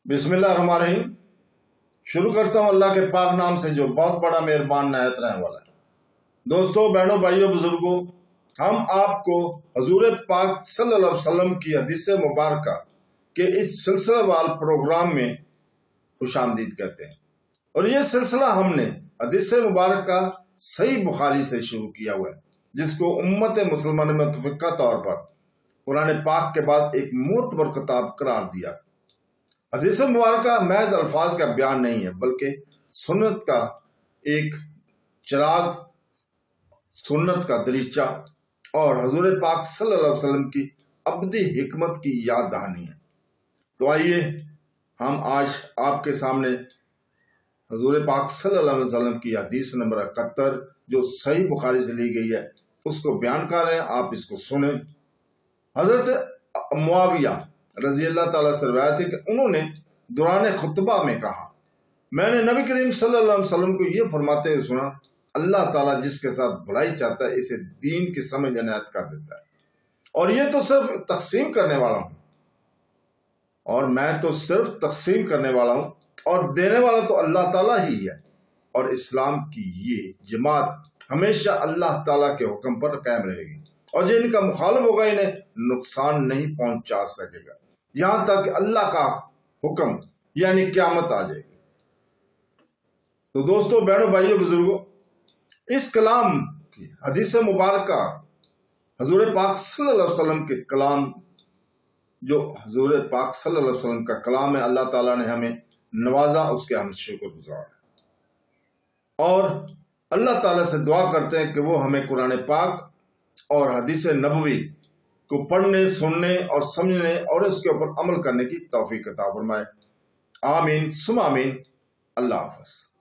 बिस्मिल्लाहिर्रहमानिर्रहीम। शुरू करता हूँ अल्लाह के पाक नाम से जो बहुत बड़ा मेहरबान नायत रहने वाला है। दोस्तों, बहनों, भाइयों, बुजुर्गों, हम आपको हजूर पाक सल्लल्लाहु अलैहि वसल्लम की हदीस मुबारक के इस सिलसिलेवार प्रोग्राम में खुशामदीद कहते हैं। और ये सिलसिला हमने हदीस मुबारक का सही बुखारी से शुरू किया हुआ है, जिसको उम्मत मुसलमान में मुतफ़िक़ा तौर पर कुरान पाक के बाद एक मोतबर किताब करार दिया। हदीस मुबारक महज अल्फाज का बयान नहीं है, बल्कि सुन्नत का एक चिराग, सुन्नत का दरीचा और हजूर पाक सल्लल्लाहु अलैहि वसल्लम की अब्दी हिकमत की याद दहानी है। तो आइए हम आज आपके सामने हजूर पाक सल्लल्लाहु अलैहि वसल्लम की हदीस नंबर 71 जो सही बुखारी से ली गई है उसको बयान कर रहे हैं। आप इसको सुने। हजरत मुआविया रजी अल्लाह ताला से रवायत है कि उन्होंने दौरान खुतबा में कहा, मैंने नबी करीम सल्लल्लाहु अलैहि वसल्लम को ये फरमाते हुए सुना, अल्लाह ताला जिसके साथ भलाई चाहता है इसे दीन की समझ इनायत कर देता है, और ये तो सिर्फ तकसीम करने वाला हूँ, और मैं तो सिर्फ तकसीम करने वाला हूँ, और देने वाला तो अल्लाह ताला ही है। और इस्लाम की ये जमात हमेशा अल्लाह ताला के हुक्म पर कायम रहेगी, और जो इनका मुखालिफ होगा इन्हें नुकसान नहीं पहुंचा सकेगा, यहां तक कि अल्लाह का हुक्म यानी क़यामत आ जाएगी। तो दोस्तों, बहनों, भाइयों, बुजुर्गों, इस कलाम की हदीस मुबारक हजूर पाक सल्लल्लाहु अलैहि वसल्लम के कलाम, जो हजूर पाक सल्लल्लाहु अलैहि वसल्लम का कलाम है, अल्लाह ताला ने हमें नवाजा, उसके हम शुक्रगुजार हैं। और अल्लाह ताला से दुआ करते हैं कि वो हमें कुरान पाक और हदीस नबवी को पढ़ने, सुनने और समझने और इसके ऊपर अमल करने की तौफीक अता फरमाए। आमीन सुम आमीन। अल्लाह हाफ़िज़।